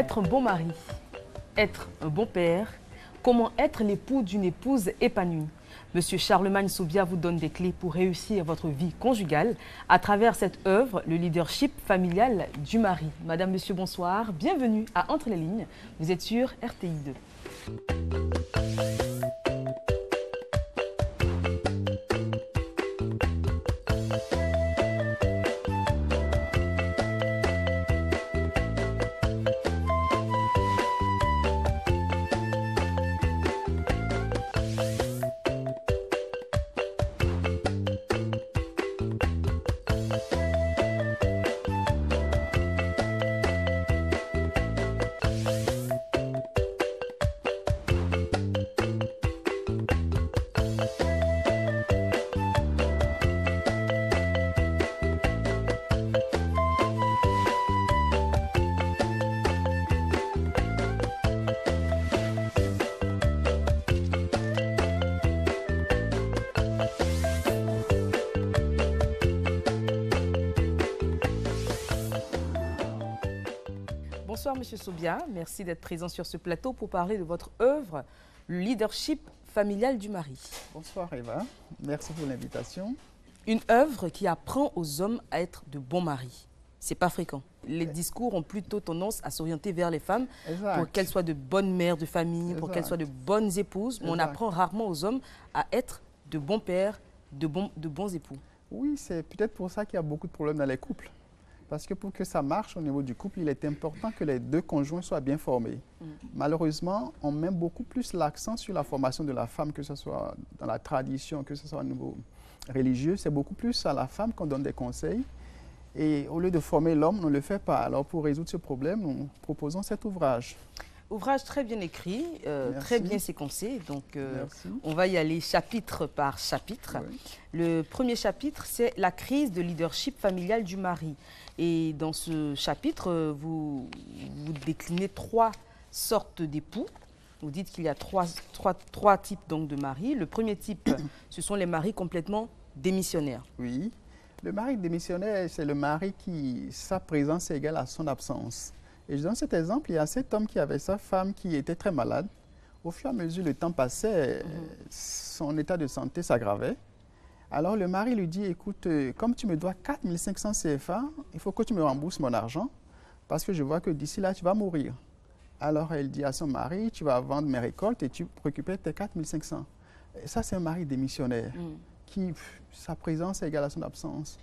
être un bon mari, être un bon père, comment être l'époux d'une épouse épanouie. Monsieur Charlemagne Soubia vous donne des clés pour réussir votre vie conjugale à travers cette œuvre, le leadership familial du mari. Madame, monsieur, bonsoir. Bienvenue à Entre les lignes. Vous êtes sur RTI 2. Bonsoir Monsieur Soubia, merci d'être présent sur ce plateau pour parler de votre œuvre, le leadership familial du mari. Bonsoir Eva, merci pour l'invitation. Une œuvre qui apprend aux hommes à être de bons maris. C'est pas fréquent. Les discours ont plutôt tendance à s'orienter vers les femmes pour qu'elles soient de bonnes mères de famille, pour qu'elles soient de bonnes épouses. Mais on apprend rarement aux hommes à être de bons pères, de bons époux. Oui, c'est peut-être pour ça qu'il y a beaucoup de problèmes dans les couples. Parce que pour que ça marche au niveau du couple, il est important que les deux conjoints soient bien formés. Malheureusement, on met beaucoup plus l'accent sur la formation de la femme, que ce soit dans la tradition, que ce soit au niveau religieux. C'est beaucoup plus à la femme qu'on donne des conseils. Et au lieu de former l'homme, on ne le fait pas. Alors pour résoudre ce problème, nous proposons cet ouvrage. Ouvrage très bien écrit, très bien séquencé. Donc on va y aller chapitre par chapitre. Oui. Le premier chapitre, c'est la crise de leadership familial du mari. Et dans ce chapitre, vous déclinez 3 sortes d'époux. Vous dites qu'il y a trois types donc, de maris. Le premier type, ce sont les maris complètement démissionnaires. Oui, le mari démissionnaire, c'est le mari qui, sa présence est égale à son absence. Et je donne cet exemple, il y a cet homme qui avait sa femme qui était très malade. Au fur et à mesure le temps passait, son état de santé s'aggravait. Alors le mari lui dit, écoute, comme tu me dois 4500 CFA, il faut que tu me rembourses mon argent parce que je vois que d'ici là, tu vas mourir. Alors elle dit à son mari, tu vas vendre mes récoltes et tu récupères tes 4500. Et ça, c'est un mari démissionnaire qui, sa présence est égale à son absence.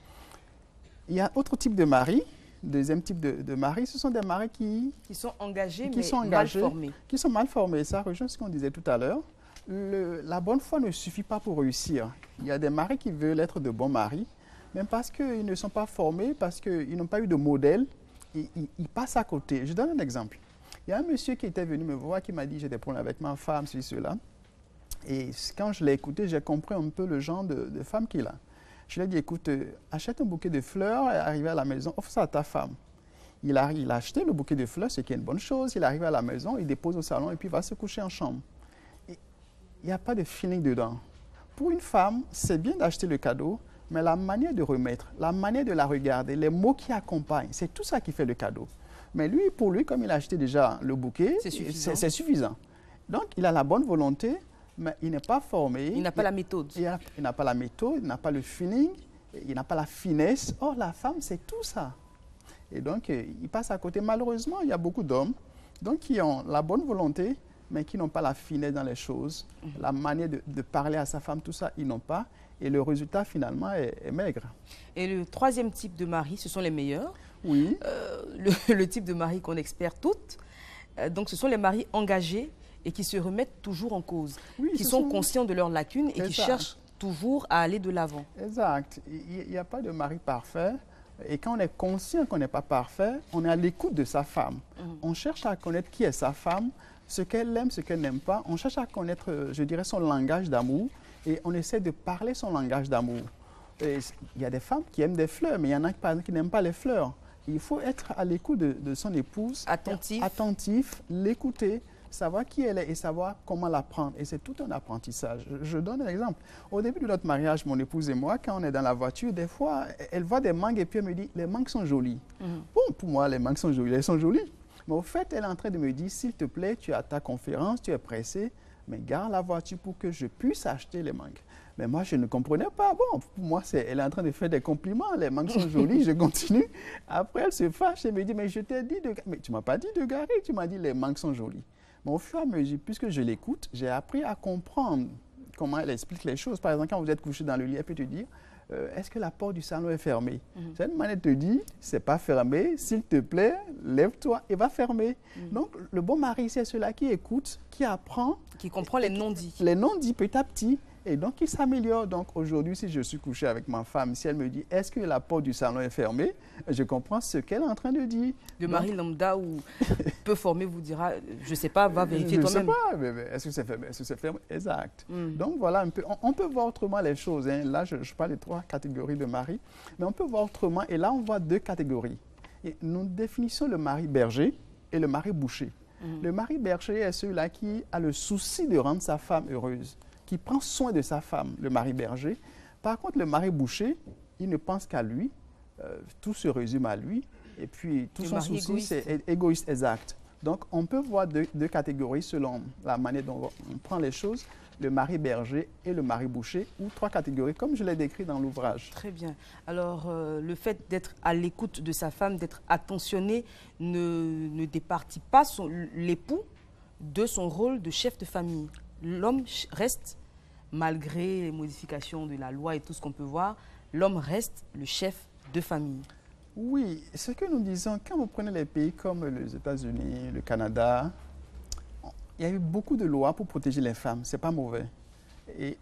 Il y a autre type de mari. Deuxième type de mari, ce sont des maris qui sont engagés, mais mal formés. Qui sont mal formés. Ça rejoint ce qu'on disait tout à l'heure. La bonne foi ne suffit pas pour réussir. Il y a des maris qui veulent être de bons maris, mais parce qu'ils ne sont pas formés, parce qu'ils n'ont pas eu de modèle, ils passent à côté. Je donne un exemple. Il y a un monsieur qui était venu me voir, qui m'a dit « j'ai des problèmes avec ma femme, cela ». Et quand je l'ai écouté, j'ai compris un peu le genre de femme qu'il a. Je lui ai dit, écoute, achète un bouquet de fleurs, et arrivé à la maison, offre ça à ta femme. Il a acheté le bouquet de fleurs, ce qui est une bonne chose. Il arrive à la maison, il dépose au salon et puis il va se coucher en chambre. Il n'y a pas de feeling dedans. Pour une femme, c'est bien d'acheter le cadeau, mais la manière de remettre, la manière de la regarder, les mots qui accompagnent, c'est tout ça qui fait le cadeau. Mais lui, pour lui, comme il a acheté déjà le bouquet, c'est suffisant. Donc, il a la bonne volonté, mais il n'est pas formé. Il n'a pas la méthode. Il n'a pas la méthode, il n'a pas le feeling, il n'a pas la finesse. Or, la femme, c'est tout ça. Et donc, il passe à côté. Malheureusement, il y a beaucoup d'hommes qui ont la bonne volonté, mais qui n'ont pas la finesse dans les choses. La manière de parler à sa femme, tout ça, ils n'ont pas. Et le résultat, finalement, est maigre. Et le troisième type de mari, ce sont les meilleurs. Oui. Le type de mari qu'on espère toutes. Donc, ce sont les maris engagés et qui se remettent toujours en cause, qui sont conscients de leurs lacunes et qui cherchent toujours à aller de l'avant. Exact. Il n'y a pas de mari parfait. Et quand on est conscient qu'on n'est pas parfait, on est à l'écoute de sa femme. On cherche à connaître qui est sa femme, ce qu'elle aime, ce qu'elle n'aime pas. On cherche à connaître, je dirais, son langage d'amour et on essaie de parler son langage d'amour. Il y a des femmes qui aiment des fleurs, mais il y en a qui n'aiment pas les fleurs. Il faut être à l'écoute de son épouse, attentif, l'écouter, savoir qui elle est et savoir comment la prendre. Et c'est tout un apprentissage. Je donne un exemple. Au début de notre mariage, mon épouse et moi, quand on est dans la voiture, des fois, elle voit des mangues et puis elle me dit, les mangues sont jolies. Bon, pour moi, les mangues sont jolies, elles sont jolies. Mais au fait, elle est en train de me dire, s'il te plaît, tu as ta conférence, tu es pressé, mais garde la voiture pour que je puisse acheter les mangues. Mais moi, je ne comprenais pas. Bon, pour moi, elle est en train de faire des compliments. Les mangues sont jolies, je continue. Après, elle se fâche et me dit, mais je t'ai dit de garer. Mais tu ne m'as pas dit de garer, tu m'as dit les mangues sont jolies. Mais au fur et à mesure, puisque je l'écoute, j'ai appris à comprendre comment elle explique les choses. Par exemple, quand vous êtes couché dans le lit, elle peut te dire, est-ce que la porte du salon est fermée? Cette manière te dit, c'est pas fermé, s'il te plaît, lève-toi et va fermer. Donc, le bon mari, c'est celui-là qui écoute, qui apprend. Qui comprend les non-dits. Les non-dits petit à petit. Et donc, il s'améliore. Donc, aujourd'hui, si je suis couché avec ma femme, si elle me dit, est-ce que la porte du salon est fermée? Je comprends ce qu'elle est en train de dire. Le mari lambda ou peu formé vous dira, je ne sais pas, va vérifier toi-même. Je ne sais pas, mais est-ce que c'est fermé? Est-ce que c'est fermé? Exact. Donc, voilà un peu. On peut voir autrement les choses. Hein. Là, je parle de 3 catégories de maris. Mais on peut voir autrement. Et là, on voit 2 catégories. Et nous définissons le mari berger et le mari boucher. Le mari berger est celui-là qui a le souci de rendre sa femme heureuse, qui prend soin de sa femme, le mari berger. Par contre, le mari boucher, il ne pense qu'à lui, tout se résume à lui, et puis tout son souci, c'est égoïste, exact. Donc, on peut voir deux catégories selon la manière dont on prend les choses, le mari berger et le mari boucher, ou 3 catégories, comme je l'ai décrit dans l'ouvrage. Très bien. Alors, le fait d'être à l'écoute de sa femme, d'être attentionné, ne départit pas l'époux de son rôle de chef de famille. L'homme reste, malgré les modifications de la loi et tout ce qu'on peut voir, l'homme reste le chef de famille. Oui, ce que nous disons, quand vous prenez les pays comme les États-Unis, le Canada, il y a eu beaucoup de lois pour protéger les femmes, ce n'est pas mauvais.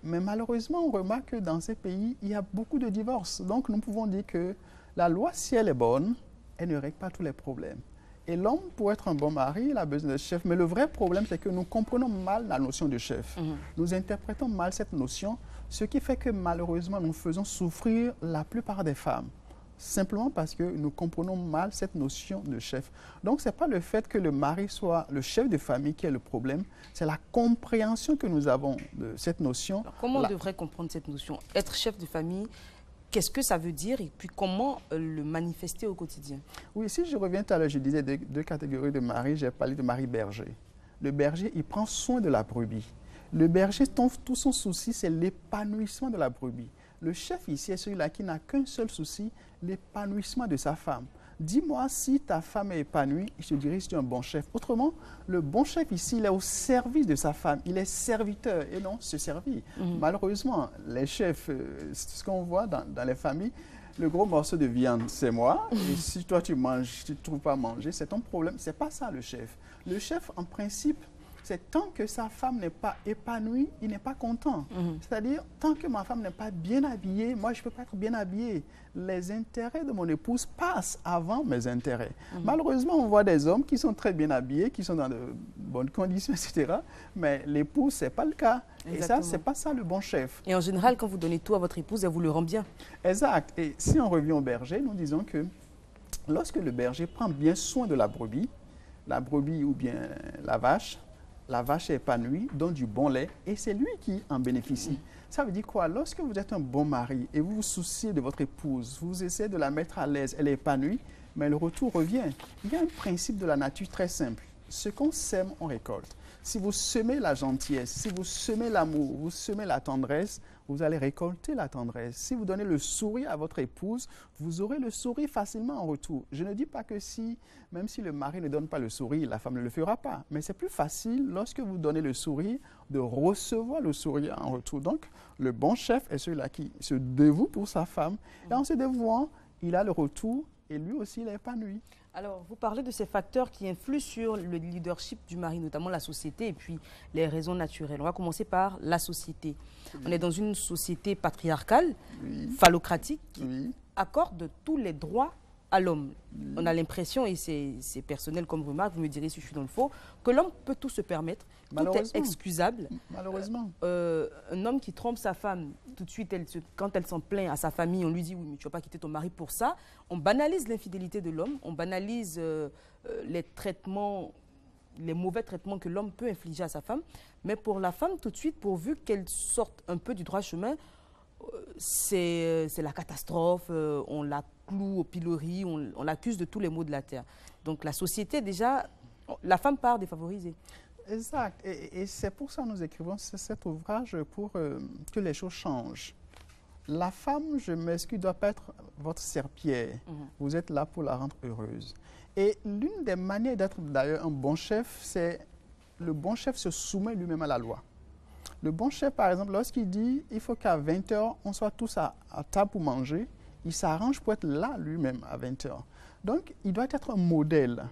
Mais malheureusement, on remarque que dans ces pays, il y a beaucoup de divorces. Donc nous pouvons dire que la loi, si elle est bonne, elle ne règle pas tous les problèmes. Et l'homme, pour être un bon mari, il a besoin de chef. Mais le vrai problème, c'est que nous comprenons mal la notion de chef. Nous interprétons mal cette notion, ce qui fait que malheureusement, nous faisons souffrir la plupart des femmes. Simplement parce que nous comprenons mal cette notion de chef. Donc, ce n'est pas le fait que le mari soit le chef de famille qui est le problème, c'est la compréhension que nous avons de cette notion. Alors, comment on devrait comprendre cette notion? Être chef de famille, qu'est-ce que ça veut dire et puis comment le manifester au quotidien? Oui, si je reviens tout à l'heure, je disais 2 catégories de mari, j'ai parlé de mari berger. Le berger, il prend soin de la brebis. Le berger, tout son souci, c'est l'épanouissement de la brebis. Le chef ici est celui-là qui n'a qu'un seul souci, l'épanouissement de sa femme. Dis-moi si ta femme est épanouie, je te dirai si tu es un bon chef. Autrement, le bon chef ici, il est au service de sa femme. Il est serviteur et non se servir. Malheureusement, les chefs, ce qu'on voit dans les familles, le gros morceau de viande, c'est moi. Et si toi, tu manges, tu ne trouves pas à manger, c'est ton problème. Ce n'est pas ça le chef. Le chef, en principe, c'est tant que sa femme n'est pas épanouie, il n'est pas content. C'est-à-dire, tant que ma femme n'est pas bien habillée, moi, je ne peux pas être bien habillée. Les intérêts de mon épouse passent avant mes intérêts. Malheureusement, on voit des hommes qui sont très bien habillés, qui sont dans de bonnes conditions, etc. Mais l'épouse, ce n'est pas le cas. Exactement. Et ça, ce n'est pas ça le bon chef. Et en général, quand vous donnez tout à votre épouse, elle vous le rend bien. Exact. Et si on revient au berger, nous disons que lorsque le berger prend bien soin de la brebis ou bien la vache est épanouie, donne du bon lait et c'est lui qui en bénéficie. Ça veut dire quoi? Lorsque vous êtes un bon mari et vous vous souciez de votre épouse, vous essayez de la mettre à l'aise, elle est épanouie, mais le retour revient. Il y a un principe de la nature très simple. Ce qu'on sème, on récolte. Si vous semez la gentillesse, si vous semez l'amour, vous semez la tendresse, vous allez récolter la tendresse. Si vous donnez le sourire à votre épouse, vous aurez le sourire facilement en retour. Je ne dis pas que même si le mari ne donne pas le sourire, la femme ne le fera pas. Mais c'est plus facile, lorsque vous donnez le sourire, de recevoir le sourire en retour. Donc, le bon chef est celui-là qui se dévoue pour sa femme. Et en se dévouant, il a le retour et lui aussi, il est épanoui. Alors, vous parlez de ces facteurs qui influent sur le leadership du mari, notamment la société et puis les raisons naturelles. On va commencer par la société. On est dans une société patriarcale, phallocratique, qui accorde tous les droits à l'homme. On a l'impression, et c'est personnel comme remarque, vous me direz si je suis dans le faux, que l'homme peut tout se permettre, tout est excusable. Malheureusement. Un homme qui trompe sa femme, tout de suite, quand elle s'en plaint à sa famille, on lui dit « oui, mais tu ne vas pas quitter ton mari pour ça ». On banalise l'infidélité de l'homme, on banalise les traitements, les mauvais traitements que l'homme peut infliger à sa femme. Mais pour la femme, tout de suite, pourvu qu'elle sorte un peu du droit chemin, c'est la catastrophe, on la cloue au pilori, on l'accuse de tous les maux de la terre. Donc la société déjà La femme part défavorisée. Exact. Et c'est pour ça que nous écrivons cet ouvrage, pour que les choses changent. La femme, je m'excuse, ne doit pas être votre serpillière. Vous êtes là pour la rendre heureuse. Et l'une des manières d'être d'ailleurs un bon chef, c'est le bon chef se soumet lui-même à la loi. Le bon chef, par exemple, lorsqu'il dit il faut qu'à 20 h, on soit tous à table pour manger, il s'arrange pour être là lui-même à 20 h. Donc, il doit être un modèle.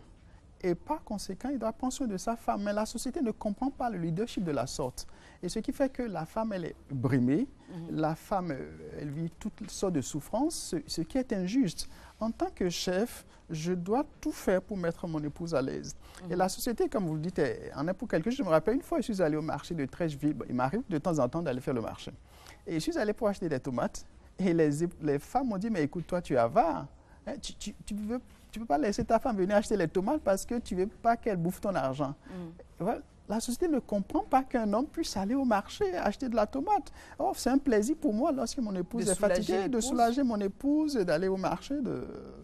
Et par conséquent, il doit prendre soin de sa femme. Mais la société ne comprend pas le leadership de la sorte. Et ce qui fait que la femme, elle est brimée. La femme, elle vit toutes sortes de souffrances, ce qui est injuste. En tant que chef, je dois tout faire pour mettre mon épouse à l'aise. Et la société, comme vous le dites, en est pour quelque chose. Je me rappelle, une fois, je suis allé au marché de Trècheville. Il m'arrive de temps en temps d'aller faire le marché. Et je suis allé pour acheter des tomates. Et les femmes m'ont dit, mais écoute, toi, tu es avare. Hein, tu peux pas laisser ta femme venir acheter les tomates parce que tu ne veux pas qu'elle bouffe ton argent. Voilà. La société ne comprend pas qu'un homme puisse aller au marché acheter de la tomate. Oh, c'est un plaisir pour moi, lorsque mon épouse est fatiguée, de soulager mon épouse, d'aller au marché,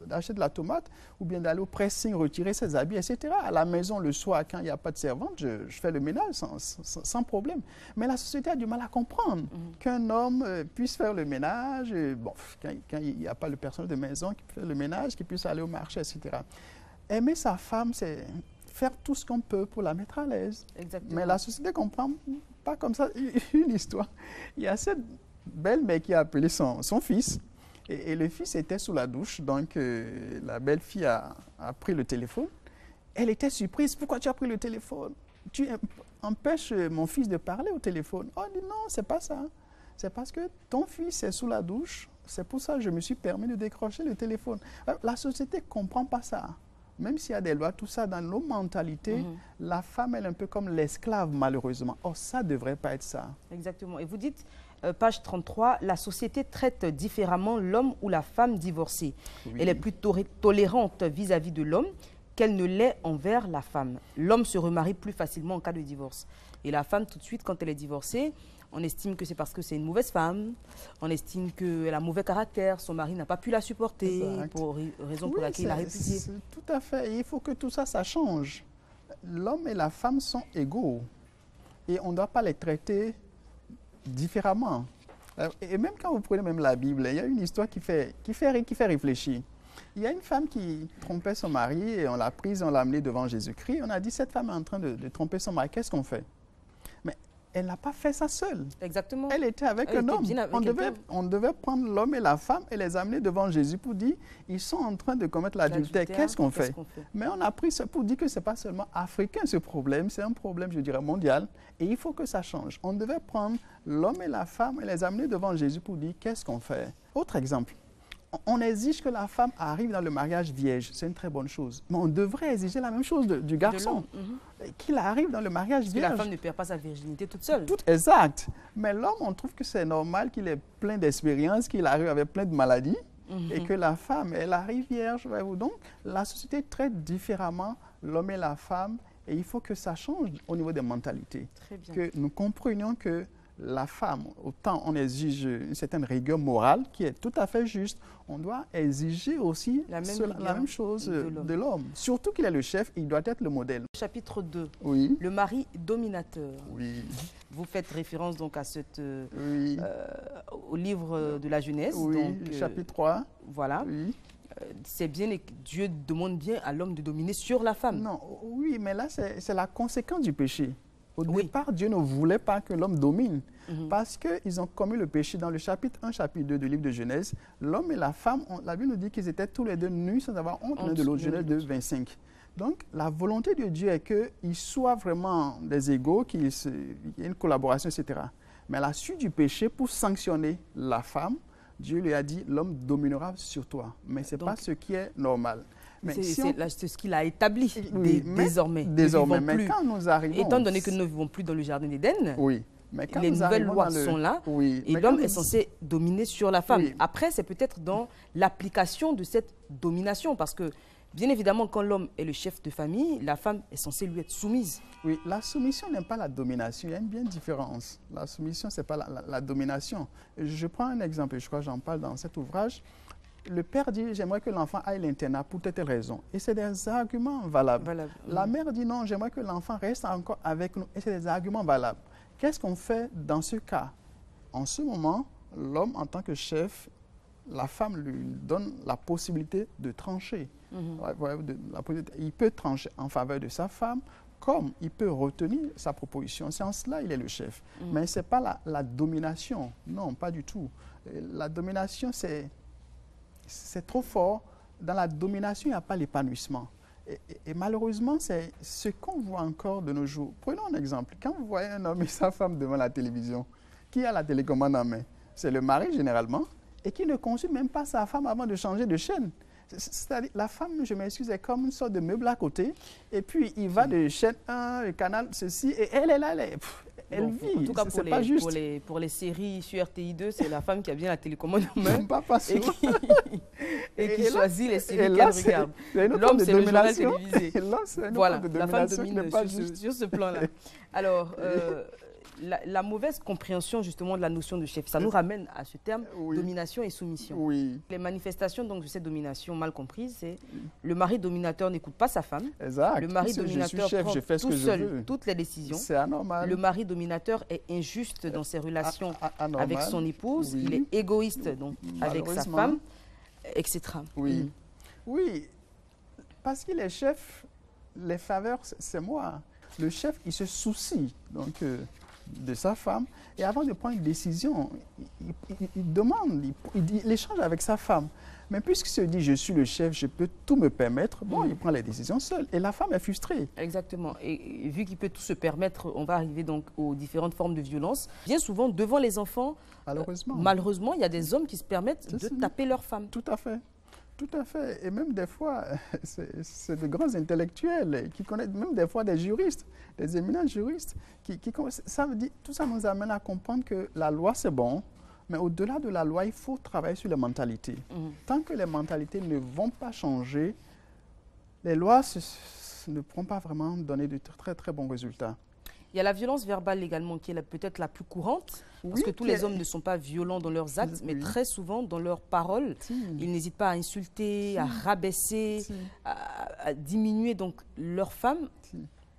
d'acheter de la tomate, ou bien d'aller au pressing, retirer ses habits, etc. À la maison, le soir, quand il n'y a pas de servante, je fais le ménage sans problème. Mais la société a du mal à comprendre qu'un homme puisse faire le ménage, bon, quand il n'y a pas le personnel de maison qui fait le ménage, qui puisse aller au marché, etc. Aimer sa femme, c'est faire tout ce qu'on peut pour la mettre à l'aise. Mais la société ne comprend pas comme ça. Une histoire. Il y a cette belle-mère qui a appelé son fils. Et le fils était sous la douche. Donc, la belle-fille a pris le téléphone. Elle était surprise. Pourquoi tu as pris le téléphone? Tu empêches mon fils de parler au téléphone. Oh, dit non, c'est pas ça. C'est parce que ton fils est sous la douche. C'est pour ça que je me suis permis de décrocher le téléphone. La société ne comprend pas ça. Même s'il y a des lois, tout ça, dans nos mentalités, la femme, elle est un peu comme l'esclave, malheureusement. Or, ça ne devrait pas être ça. Exactement. Et vous dites, page 33, la société traite différemment l'homme ou la femme divorcée. Elle est plus tolérante vis-à-vis de l'homme qu'elle ne l'est envers la femme. L'homme se remarie plus facilement en cas de divorce. Et la femme, tout de suite, quand elle est divorcée, on estime que c'est parce que c'est une mauvaise femme, on estime qu'elle a mauvais caractère, son mari n'a pas pu la supporter, pour raison pour laquelle il a répudié. Tout à fait. Il faut que tout ça, ça change. L'homme et la femme sont égaux et on ne doit pas les traiter différemment. Et même quand vous prenez même la Bible, il y a une histoire qui fait réfléchir. Il y a une femme qui trompait son mari et on l'a prise, on l'a amenée devant Jésus-Christ. On a dit, cette femme est en train de tromper son mari, qu'est-ce qu'on fait? Mais elle n'a pas fait ça seule. Exactement. Elle était avec un homme. On devait prendre l'homme et la femme et les amener devant Jésus pour dire, ils sont en train de commettre l'adultère. Qu'est-ce qu'on fait? Mais on a pris ça pour dire que ce n'est pas seulement africain ce problème, c'est un problème, je dirais, mondial. Et il faut que ça change. On devait prendre l'homme et la femme et les amener devant Jésus pour dire, qu'est-ce qu'on fait? Autre exemple. On exige que la femme arrive dans le mariage vierge. C'est une très bonne chose. Mais on devrait exiger la même chose du garçon. Qu'il arrive dans le mariage vierge. Que la femme ne perd pas sa virginité toute seule. Exact. Mais l'homme, on trouve que c'est normal qu'il ait plein d'expériences, qu'il arrive avec plein de maladies. Et que la femme, elle arrive vierge. Voyez-vous. Donc, la société traite différemment l'homme et la femme. Et il faut que ça change au niveau des mentalités. Très bien. Que nous comprenions que la femme, autant on exige une certaine rigueur morale qui est tout à fait juste, on doit exiger aussi la même chose de l'homme. Surtout qu'il est le chef, il doit être le modèle. Chapitre 2, oui. Le mari dominateur. Oui. Vous faites référence donc à au livre de la Genèse. Oui, donc, chapitre 3. Voilà. Oui. C'est bien, Dieu demande bien à l'homme de dominer sur la femme. Non, oui, mais là c'est la conséquence du péché. Au départ, Dieu ne voulait pas que l'homme domine parce qu'ils ont commis le péché. Dans le chapitre 1, chapitre 2 du livre de Genèse, l'homme et la femme, la Bible nous dit qu'ils étaient tous les deux nus sans avoir honte l'un de l'autre. Genèse 2, 25. Donc, la volonté de Dieu est qu'ils soient vraiment des égaux, qu'il y ait une collaboration, etc. Mais à la suite du péché, pour sanctionner la femme, Dieu lui a dit, l'homme dominera sur toi. Mais ce n'est pas ce qui est normal. C'est ce qu'il a établi désormais. Mais quand nous arrivons... Étant donné que nous ne vivons plus dans le jardin d'Éden, les nouvelles lois sont là et l'homme est censé dominer sur la femme. Après, c'est peut-être dans l'application de cette domination parce que, bien évidemment, quand l'homme est le chef de famille, la femme est censée lui être soumise. Oui, la soumission n'est pas la domination. Il y a une bien différence. La soumission, ce n'est pas la domination. Je prends un exemple, et je crois que j'en parle dans cet ouvrage. le père dit, j'aimerais que l'enfant aille à l'internat pour telle raison. Et c'est des arguments valables. La mère dit, non, j'aimerais que l'enfant reste encore avec nous. Et c'est des arguments valables. Qu'est-ce qu'on fait dans ce cas? En ce moment, l'homme, en tant que chef, la femme lui donne la possibilité de trancher. Il peut trancher en faveur de sa femme, comme il peut retenir sa proposition. C'est en cela il est le chef. Mais ce n'est pas la domination. Non, pas du tout. La domination, c'est trop fort. Dans la domination, il n'y a pas l'épanouissement. Et malheureusement, c'est ce qu'on voit encore de nos jours. Prenons un exemple. Quand vous voyez un homme et sa femme devant la télévision, qui a la télécommande en main? C'est le mari généralement, et qui ne consulte même pas sa femme avant de changer de chaîne. C'est-à-dire, la femme, je m'excuse, est comme une sorte de meuble à côté, et puis il va de chaîne 1, le canal, ceci, et elle est là, elle vit. En tout cas, pour les séries sur RTI2, c'est la femme qui a bien la télécommande en main et qui choisit les séries qu'elle regarde. L'homme, c'est le journal télévisé. Voilà, la femme domine sur ce plan-là. Alors, la mauvaise compréhension justement de la notion de chef, ça nous ramène à ce terme domination et soumission. Les manifestations donc, de cette domination mal comprise, c'est le mari dominateur n'écoute pas sa femme. Exact. Le mari dominateur prend tout seul toutes les décisions. C'est anormal. Le mari dominateur est injuste dans ses relations avec son épouse. Il est égoïste donc, avec sa femme, etc. Oui, parce qu'il est chef, les faveurs, c'est moi. Le chef, il se soucie donc, de sa femme, et avant de prendre une décision, il demande, il échange avec sa femme. Mais puisqu'il se dit, je suis le chef, je peux tout me permettre, bon, il prend les décisions seul. Et la femme est frustrée. Exactement. Et vu qu'il peut tout se permettre, on va arriver donc aux différentes formes de violence. Bien souvent, devant les enfants, malheureusement, il y a des hommes qui se permettent de taper leur femme. Tout à fait. Tout à fait. Et même des fois, c'est de grands intellectuels qui connaissent, même des fois des juristes, des éminents juristes. Ça veut dire, tout ça nous amène à comprendre que la loi, c'est bon, mais au-delà de la loi, il faut travailler sur les mentalités. Tant que les mentalités ne vont pas changer, les lois ne pourront pas vraiment donner de très, très bons résultats. Il y a la violence verbale également qui est peut-être la plus courante, parce que tous les hommes ne sont pas violents dans leurs actes, mais très souvent dans leurs paroles. Ils n'hésitent pas à insulter, à rabaisser, à diminuer donc leur femme.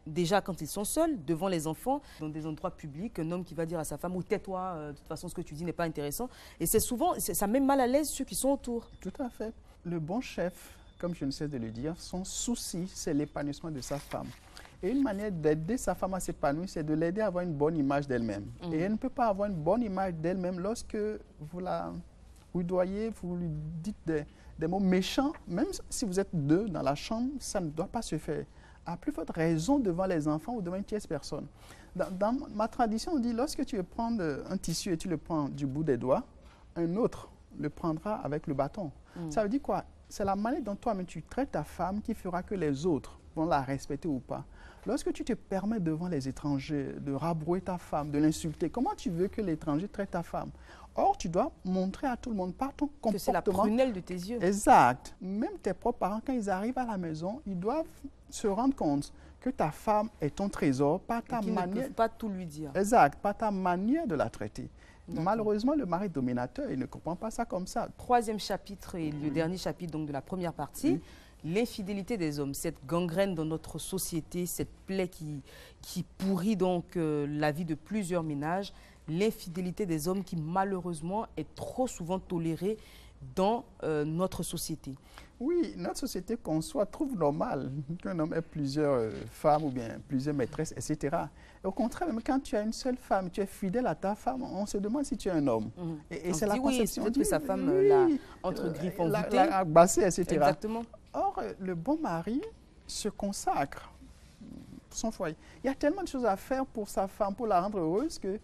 Déjà quand ils sont seuls, devant les enfants, dans des endroits publics, un homme qui va dire à sa femme « ou tais-toi, de toute façon ce que tu dis n'est pas intéressant ». Et c'est souvent, ça met mal à l'aise ceux qui sont autour. Tout à fait. Le bon chef, comme je ne sais de le dire, son souci, c'est l'épanouissement de sa femme. Et une manière d'aider sa femme à s'épanouir, c'est de l'aider à avoir une bonne image d'elle-même. Et elle ne peut pas avoir une bonne image d'elle-même lorsque vous la rudoyez, vous lui dites des mots méchants. Même si vous êtes deux dans la chambre, ça ne doit pas se faire. À plus forte raison devant les enfants ou devant une tierce personne. Dans ma tradition, on dit, lorsque tu veux prendre un tissu et tu le prends du bout des doigts, un autre le prendra avec le bâton. Ça veut dire quoi? C'est la manière dont toi-même tu traites ta femme qui fera que les autres vont la respecter ou pas. Lorsque tu te permets devant les étrangers de rabrouer ta femme, de l'insulter, comment tu veux que l'étranger traite ta femme? Or, tu dois montrer à tout le monde par ton comportement. Que c'est la prunelle de tes yeux. Exact. Même tes propres parents, quand ils arrivent à la maison, ils doivent se rendre compte que ta femme est ton trésor, pas ta manière. Ils ne peuvent pas tout lui dire. Exact, pas ta manière de la traiter. Malheureusement, le mari dominateur, il ne comprend pas ça comme ça. Troisième chapitre et le dernier chapitre donc, de la première partie. L'infidélité des hommes, cette gangrène dans notre société, cette plaie qui pourrit donc la vie de plusieurs ménages, l'infidélité des hommes qui malheureusement est trop souvent tolérée dans notre société. Oui, notre société trouve normal qu'un homme ait plusieurs femmes ou bien plusieurs maîtresses, etc. Et au contraire, même quand tu as une seule femme, tu es fidèle à ta femme, on se demande si tu es un homme. Et c'est la conception. Oui, que sa femme l'a entre griffes envoûtée. L'a abassée, etc. Exactement. Or, le bon mari se consacre son foyer. Il y a tellement de choses à faire pour sa femme, pour la rendre heureuse, que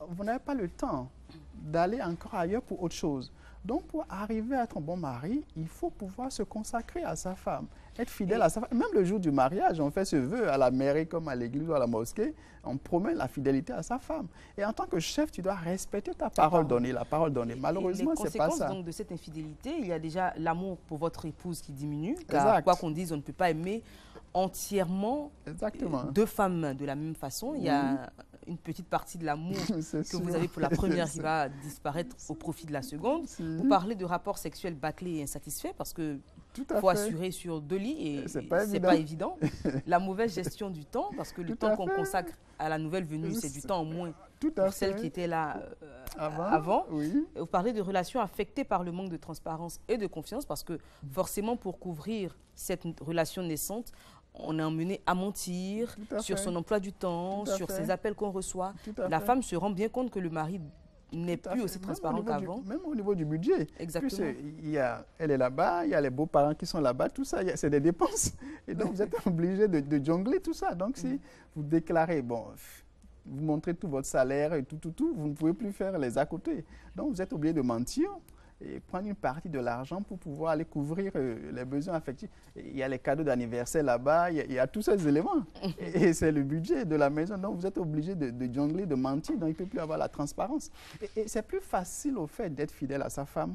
vous n'avez pas le temps d'aller encore ailleurs pour autre chose. Donc, pour arriver à être un bon mari, il faut pouvoir se consacrer à sa femme, être fidèle à sa femme. Même le jour du mariage, on fait ce vœu à la mairie comme à l'église ou à la mosquée, on promet la fidélité à sa femme. Et en tant que chef, tu dois respecter ta parole donnée, la parole donnée. Malheureusement, ce n'est pas ça. Les conséquences donc, de cette infidélité, il y a déjà l'amour pour votre épouse qui diminue. Car quoi qu'on dise, on ne peut pas aimer entièrement deux femmes de la même façon. Il y a une petite partie de l'amour que vous avez pour la première qui va disparaître au profit de la seconde. Vous parlez de rapports sexuels bâclés et insatisfaits parce que faut assurer sur 2 lits et c'est pas évident. La mauvaise gestion du temps parce que le temps qu'on consacre à la nouvelle venue, c'est du temps en moins pour celle qui était là avant. Oui. Vous parlez de relations affectées par le manque de transparence et de confiance parce que forcément pour couvrir cette relation naissante, on est emmené à mentir sur son emploi du temps, sur ses appels qu'on reçoit. La femme se rend bien compte que le mari n'est plus aussi transparent qu'avant. Même au niveau du budget. Exactement. Elle est là-bas, il y a les beaux-parents qui sont là-bas, tout ça, c'est des dépenses. Et donc, vous êtes obligé de jongler tout ça. Donc, si vous déclarez, bon, vous montrez tout votre salaire et tout, vous ne pouvez plus faire les à côté. Donc, vous êtes obligé de mentir et prendre une partie de l'argent pour pouvoir aller couvrir les besoins affectifs. Il y a les cadeaux d'anniversaire là-bas, il y a tous ces éléments. Et c'est le budget de la maison. Donc, vous êtes obligé de jongler, de mentir. Donc, il ne peut plus avoir la transparence. Et c'est plus facile au fait d'être fidèle à sa femme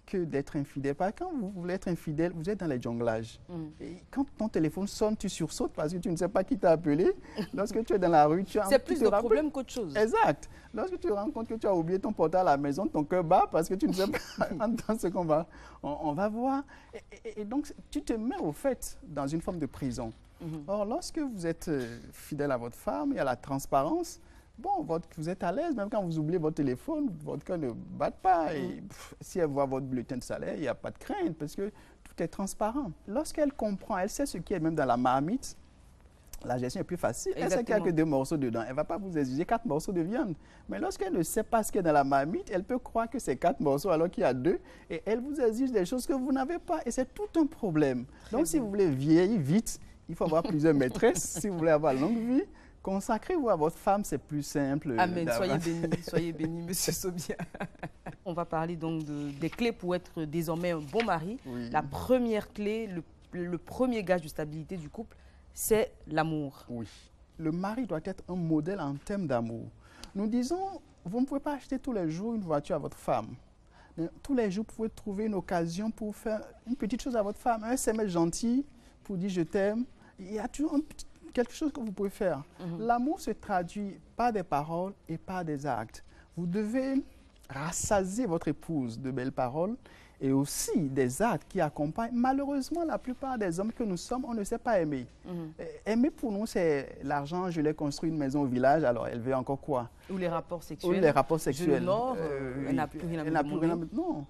que d'être infidèle. Parce que quand vous voulez être infidèle, vous êtes dans les jonglages. Et quand ton téléphone sonne, tu sursautes parce que tu ne sais pas qui t'a appelé. Lorsque tu es dans la rue, c'est plus de problème qu'autre chose. Exact. Lorsque tu te rends compte que tu as oublié ton portable à la maison, ton cœur bat parce que tu ne sais pas dans ce qu'on va voir. Et donc, tu te mets au fait dans une forme de prison. Or, lorsque vous êtes fidèle à votre femme, il y a la transparence. Bon, vous êtes à l'aise, même quand vous oubliez votre téléphone, votre cœur ne bat pas. Et si elle voit votre bulletin de salaire, il n'y a pas de crainte parce que tout est transparent. Lorsqu'elle comprend, elle sait ce qui est même dans la marmite, la gestion est plus facile. Elle sait qu'il n'y a que 2 morceaux dedans. Elle ne va pas vous exiger 4 morceaux de viande. Mais lorsqu'elle ne sait pas ce qui est dans la marmite, elle peut croire que c'est 4 morceaux alors qu'il y a 2. Et elle vous exige des choses que vous n'avez pas. Et c'est tout un problème. Donc, si vous voulez vieillir vite, il faut avoir plusieurs maîtresses. Si vous voulez avoir longue vie, consacrez-vous à votre femme, c'est plus simple. Amen. Soyez béni, Monsieur Sobia. On va parler donc des clés pour être désormais un bon mari. Oui. La première clé, le premier gage de stabilité du couple, c'est l'amour. Oui. Le mari doit être un modèle en termes d'amour. Nous disons, vous ne pouvez pas acheter tous les jours une voiture à votre femme. Mais tous les jours, vous pouvez trouver une occasion pour faire une petite chose à votre femme. Un SMS gentil pour dire je t'aime. Il y a toujours quelque chose que vous pouvez faire. L'amour se traduit par des paroles et par des actes. Vous devez rassasier votre épouse de belles paroles et aussi des actes qui accompagnent. Malheureusement, la plupart des hommes que nous sommes, on ne sait pas aimer. Aimer pour nous, c'est l'argent, je l'ai construit une maison au village, alors elle veut encore quoi? Ou les rapports sexuels. Ou les rapports sexuels. Je l'honore, elle n'a plus rien à me demander. Non,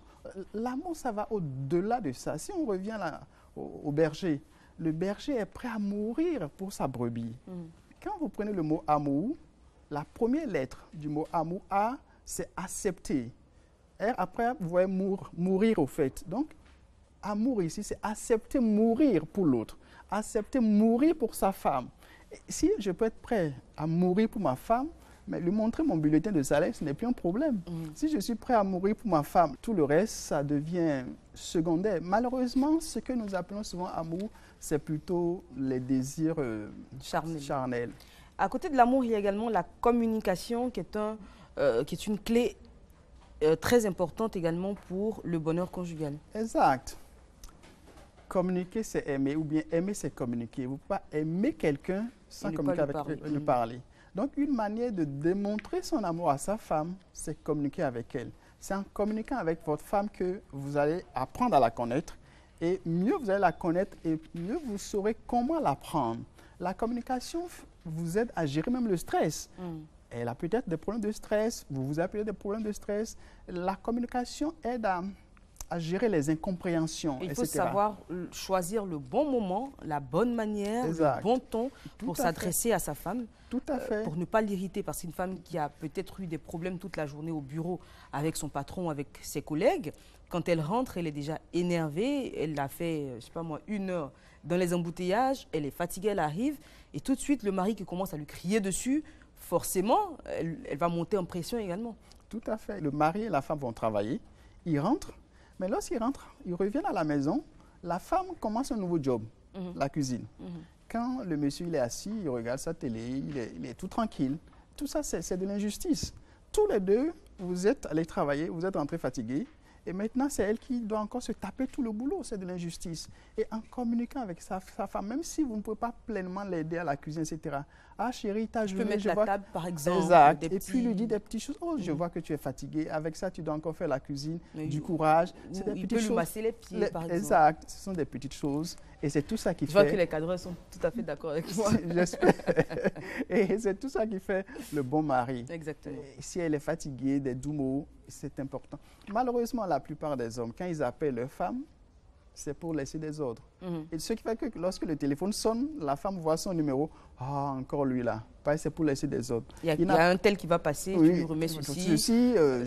l'amour, ça va au-delà de ça. Si on revient là, au berger, le berger est prêt à mourir pour sa brebis. Quand vous prenez le mot amour, la première lettre du mot amour, A, c'est accepter. R, après, vous voyez mourir au fait. Donc, amour ici, c'est accepter mourir pour l'autre. Accepter mourir pour sa femme. Et si je peux être prêt à mourir pour ma femme, mais lui montrer mon bulletin de salaire, ce n'est plus un problème. Si je suis prêt à mourir pour ma femme, tout le reste, ça devient secondaire. Malheureusement, ce que nous appelons souvent amour, c'est plutôt les désirs charnels. À côté de l'amour, il y a également la communication qui est une clé très importante également pour le bonheur conjugal. Exact. Communiquer, c'est aimer, ou bien aimer, c'est communiquer. Vous ne pouvez pas aimer quelqu'un sans communiquer avec lui, parler. Donc, une manière de démontrer son amour à sa femme, c'est communiquer avec elle. C'est en communiquant avec votre femme que vous allez apprendre à la connaître. Et mieux vous allez la connaître et mieux vous saurez comment l'apprendre. La communication vous aide à gérer même le stress. Elle a peut-être des problèmes de stress, vous avez peut-être des problèmes de stress. La communication aide à gérer les incompréhensions, Il faut savoir choisir le bon moment, la bonne manière, le bon ton pour s'adresser à sa femme. Tout à fait. Pour ne pas l'irriter, parce qu'une femme qui a peut-être eu des problèmes toute la journée au bureau avec son patron, avec ses collègues, quand elle rentre, elle est déjà énervée, elle l'a fait, je ne sais pas moi, 1 heure dans les embouteillages, elle est fatiguée, elle arrive, et tout de suite, le mari qui commence à lui crier dessus, forcément, elle va monter en pression également. Tout à fait. Le mari et la femme vont travailler, ils rentrent, mais lorsqu'ils rentrent, ils reviennent à la maison, la femme commence un nouveau job, la cuisine. Quand le monsieur il est assis, il regarde sa télé, il est tout tranquille. Tout ça, c'est de l'injustice. Tous les deux, vous êtes allés travailler, vous êtes rentrés fatigués, Et maintenant, c'est elle qui doit encore se taper tout le boulot, c'est de l'injustice. Et en communiquant avec sa femme, même si vous ne pouvez pas pleinement l'aider à la cuisine, etc. Ah chérie, t'as joué, mettre la table, par exemple. Exact. Et puis lui dit des petites choses. Oh, je vois que tu es fatigué. Avec ça, tu dois encore faire la cuisine, du courage. C'est des petites choses. Lui masser les pieds, par exemple. Exact. Ce sont des petites choses. Et c'est tout ça qui fait... Je vois que les cadreurs sont tout à fait d'accord avec moi. J'espère. Et c'est tout ça qui fait le bon mari. Exactement. Et si elle est fatiguée, des doux mots, c'est important. Malheureusement, la plupart des hommes, quand ils appellent leur femme, c'est pour laisser des ordres. Et ce qui fait que lorsque le téléphone sonne, la femme voit son numéro. Ah, encore lui là. C'est pour laisser des ordres. Il y a un tel qui va passer, tu lui remets ceci.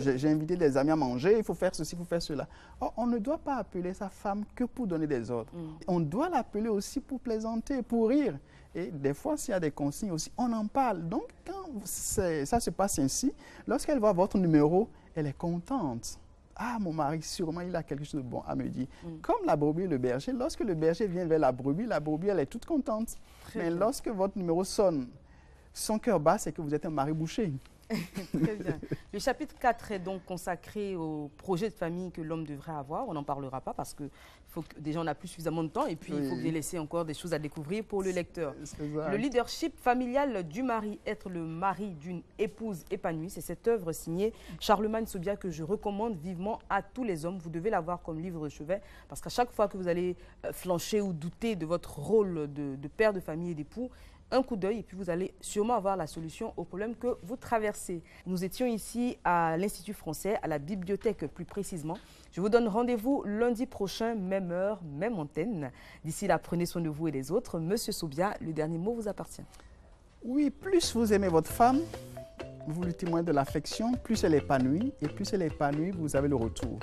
J'ai invité des amis à manger, il faut faire ceci, il faut faire cela. Or, on ne doit pas appeler sa femme que pour donner des ordres. On doit l'appeler aussi pour plaisanter, pour rire. Et des fois, s'il y a des consignes aussi, on en parle. Donc, quand ça se passe ainsi, lorsqu'elle voit votre numéro, elle est contente. Ah, mon mari, sûrement, il a quelque chose de bon à me dire. Comme la brebis et le berger, lorsque le berger vient vers la brebis, elle est toute contente. Mais lorsque votre numéro sonne, son cœur bat, c'est que vous êtes un mari bouché. Très bien. Le chapitre 4 est donc consacré au projet de famille que l'homme devrait avoir. On n'en parlera pas parce que déjà on n'a plus suffisamment de temps et puis il faut laisser encore des choses à découvrir pour le lecteur. Le leadership familial du mari, être le mari d'une épouse épanouie, c'est cette œuvre signée Charlemagne Sobia que je recommande vivement à tous les hommes. Vous devez l'avoir comme livre de chevet parce qu'à chaque fois que vous allez flancher ou douter de votre rôle de père de famille et d'époux, un coup d'œil et puis vous allez sûrement avoir la solution au problème que vous traversez. Nous étions ici à l'Institut français, à la bibliothèque plus précisément. Je vous donne rendez-vous lundi prochain, même heure, même antenne. D'ici là, prenez soin de vous et des autres. Monsieur Sobia, le dernier mot vous appartient. Oui, plus vous aimez votre femme, vous lui témoignez de l'affection, plus elle est épanouie et plus elle est épanouie, vous avez le retour.